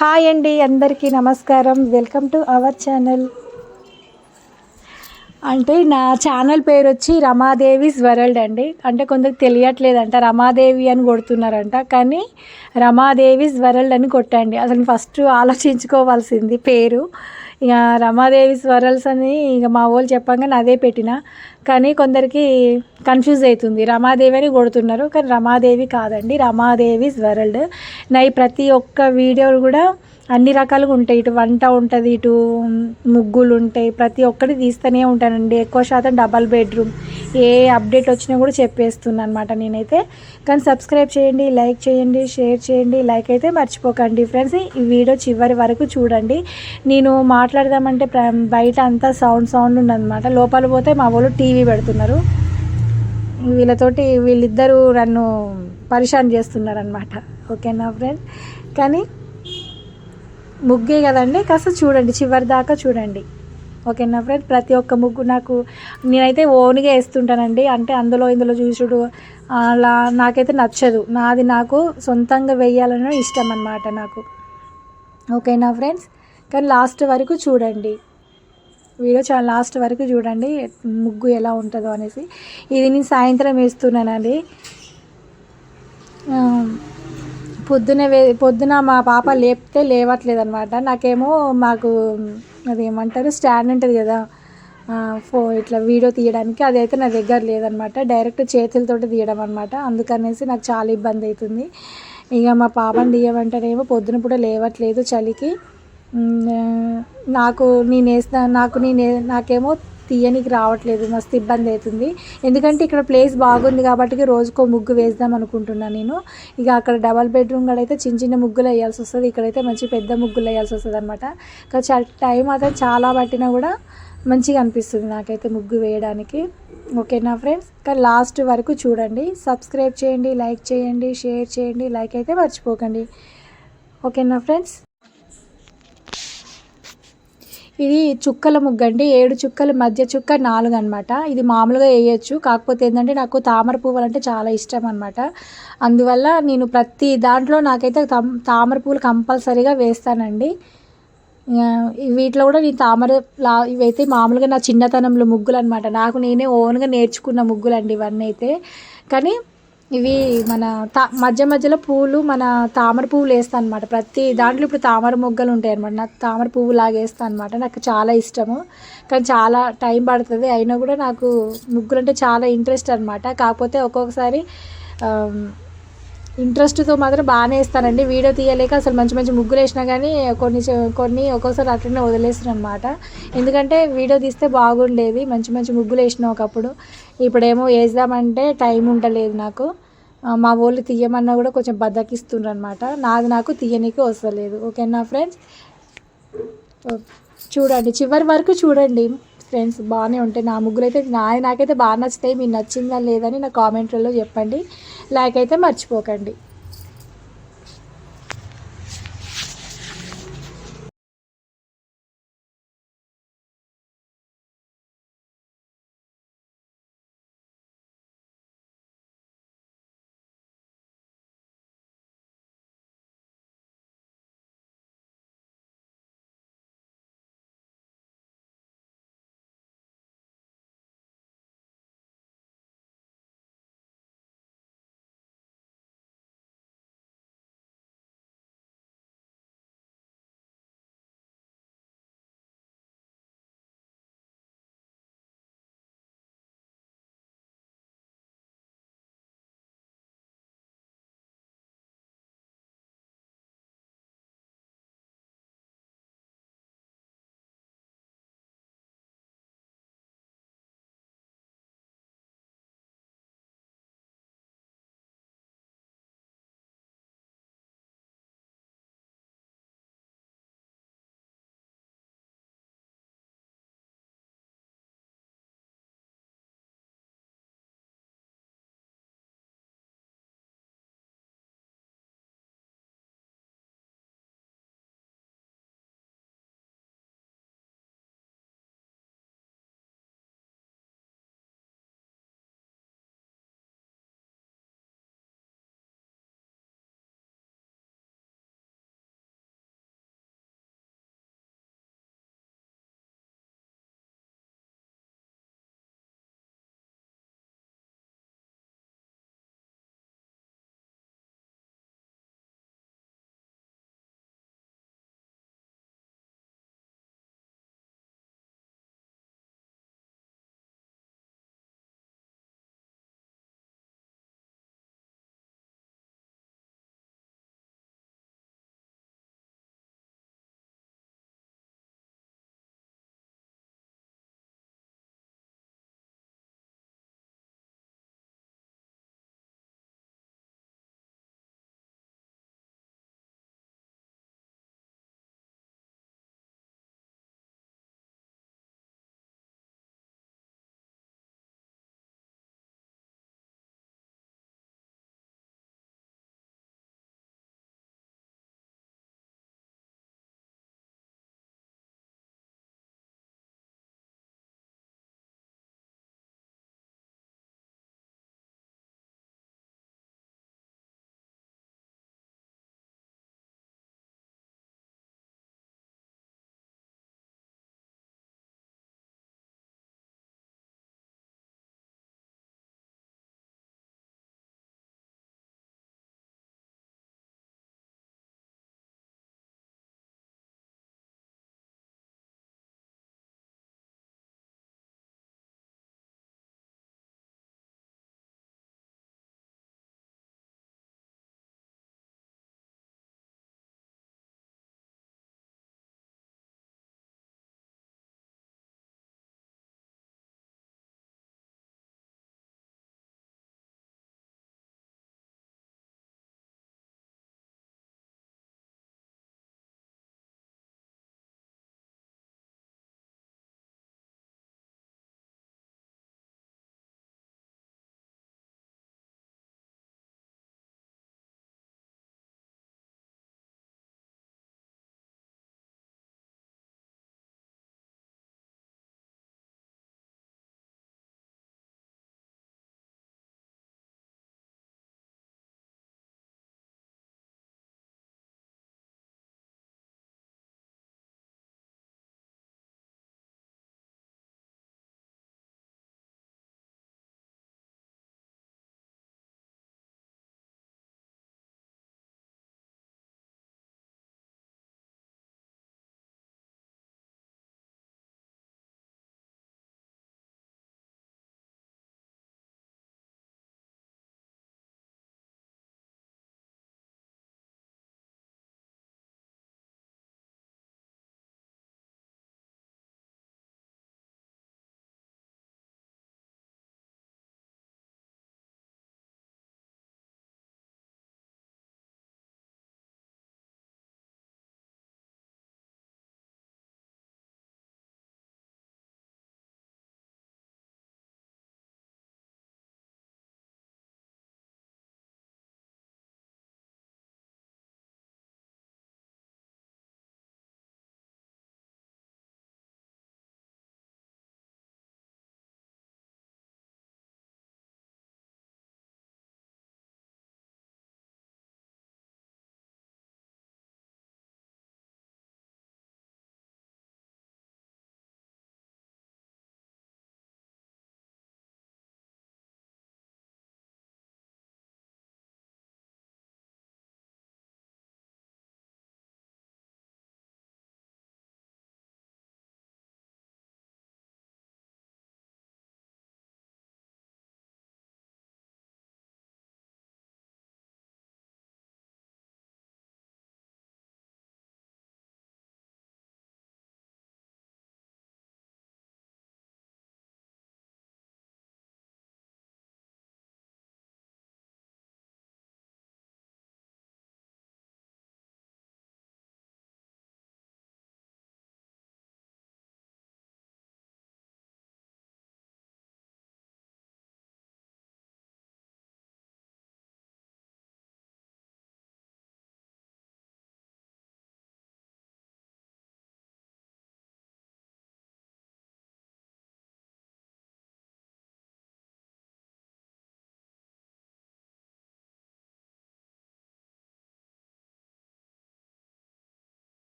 Hi అండి, అందరికీ నమస్కారం. Welcome to our channel. అంటే నా ఛానల్ పేరు వచ్చి రమాదేవిస్ వరల్డ్ అండి. అంటే కొందరికి తెలియట్లేదంట, రమాదేవి అని కొడుతున్నారంట, కానీ రమాదేవిస్ వరల్డ్ అని కొట్టండి. అసలు ఫస్ట్ ఆలోచించుకోవాల్సింది పేరు. ఇక రమాదేవిస్ వరల్డ్స్ అని ఇక మా వాళ్ళు చెప్పంగానే అదే పెట్టిన, కానీ కొందరికి కన్ఫ్యూజ్ అవుతుంది. రమాదేవి అని కొడుతున్నారు, కానీ రమాదేవి కాదండి, రమాదేవిస్ వరల్డ్. నా ఈ ప్రతి ఒక్క వీడియోలు కూడా అన్ని రకాలుగా ఉంటాయి. ఇటు వంట ఉంటుంది, ఇటు ముగ్గులు ఉంటాయి, ప్రతి ఒక్కటి తీస్తూనే ఉంటానండి. ఎక్కువ శాతం డబల్ బెడ్రూమ్ ఏ అప్డేట్ వచ్చినా కూడా చెప్పేస్తున్నాను అనమాట నేనైతే. కానీ సబ్స్క్రైబ్ చేయండి, లైక్ చేయండి, షేర్ చేయండి, లైక్ అయితే మర్చిపోకండి ఫ్రెండ్స్. ఈ వీడియో చివరి వరకు చూడండి. నేను మాట్లాడదామంటే బయట అంతా సౌండ్ ఉందన్నమాట. లోపల పోతే మా వాళ్ళు టీవీ పెడుతున్నారు. వీళ్ళిద్దరూ నన్ను పరిశాన్ చేస్తున్నారనమాట. ఓకేనా ఫ్రెండ్స్? కానీ ముగ్గే కదండి, కాస్త చూడండి, చివరి దాకా చూడండి. ఓకేనా ఫ్రెండ్? ప్రతి ఒక్క ముగ్గు నేనైతే ఓన్గా వేస్తుంటానండి. అంటే ఇందులో చూసుడు అలా నాకైతే నచ్చదు. నాకు సొంతంగా వేయాలని ఇష్టం అన్నమాట నాకు. ఓకేనా ఫ్రెండ్స్? కానీ లాస్ట్ వరకు చూడండి, వీడియో చాలా లాస్ట్ వరకు చూడండి ముగ్గు ఎలా ఉంటుందో అనేసి. ఇది నేను సాయంత్రం వేస్తున్నానండి. పొద్దున మా పాప లేపితే లేవట్లేదనమాట. నాకేమో అదేమంటారు, స్టాండ్ ఉంటుంది కదా ఇట్లా వీడియో తీయడానికి, అదైతే నా దగ్గర లేదనమాట. డైరెక్ట్ చేతులతో తీయడం అనమాట. అందుకనేసి నాకు చాలా ఇబ్బంది అవుతుంది. ఇక మా పాపని తీయమంటేనేమో పొద్దున పూట లేవట్లేదు చలికి. నాకేమో తీయనికి రావట్లేదు, మస్తు ఇబ్బంది అవుతుంది. ఎందుకంటే ఇక్కడ ప్లేస్ బాగుంది కాబట్టి రోజుకో ముగ్గు వేద్దాం అనుకుంటున్నాను నేను. ఇక అక్కడ డబల్ బెడ్రూమ్ అయితే చిన్న ముగ్గులు వేయాల్సి వస్తుంది, ఇక్కడైతే మంచి పెద్ద ముగ్గులు వేయాల్సి వస్తుంది అనమాట. టైం మాత్రం చాలా పట్టినా కూడా మంచిగా అనిపిస్తుంది నాకైతే ముగ్గు వేయడానికి. ఓకేనా ఫ్రెండ్స్? కానీ లాస్ట్ వరకు చూడండి, సబ్స్క్రైబ్ చేయండి, లైక్ చేయండి, షేర్ చేయండి, లైక్ అయితే మర్చిపోకండి. ఓకేనా ఫ్రెండ్స్? ఇది చుక్కల ముగ్గు అండి. 7 చుక్కలు, మధ్య చుక్క 4 అనమాట. ఇది మామూలుగా వేయచ్చు, కాకపోతే ఏంటంటే నాకు తామర పువ్వులు అంటే చాలా ఇష్టం అనమాట. అందువల్ల నేను ప్రతి దాంట్లో నాకైతే తామర పువ్వులు కంపల్సరీగా వేస్తానండి. వీటిలో కూడా నేను ఇవైతే మామూలుగా నా చిన్నతనంలో ముగ్గులు అనమాట. నేనే ఓన్గా నేర్చుకున్న ముగ్గులు అండి ఇవన్నీ అయితే. కానీ ఇవి మన మధ్యలో పువ్వులు, మన తామర పువ్వులు వేస్తాను అనమాట ప్రతి దాంట్లో. ఇప్పుడు తామర మొగ్గలు ఉంటాయి అనమాట, నాకు తామర పువ్వు లాగా వేస్తాను అనమాట. నాకు చాలా ఇష్టము, కానీ చాలా టైం పడుతుంది. అయినా కూడా నాకు ముగ్గులు అంటే చాలా ఇంట్రెస్ట్ అనమాట. కాకపోతే ఒక్కొక్కసారి ఇంట్రెస్ట్తో మాత్రం బాగానే వేస్తానండి. వీడియో తీయలేక అసలు మంచి ముగ్గులు వేసినా కానీ కొన్ని ఒక్కొక్కసారి అట్లనే వదిలేస్తాను అనమాట. ఎందుకంటే వీడియో తీస్తే బాగుండేది, మంచి ముగ్గులు వేసిన ఒకప్పుడు. ఇప్పుడేమో వేద్దామంటే టైం ఉండలేదు నాకు. మా వాళ్ళు తీయమన్నా కూడా కొంచెం బద్దకిస్తుండ్రు అనమాట. నాకు తీయనీకి వస్తలేదు. ఓకేనా ఫ్రెండ్స్? చూడండి, చివరి వరకు చూడండి ఫ్రెండ్స్, బాగానే ఉంటాయి నా ముగ్గులు అయితే. నాకైతే బాగా నచ్చుతాయి. మీకు నచ్చిందా లేదని నా కామెంట్లలో చెప్పండి. లైక్ అయితే మర్చిపోకండి.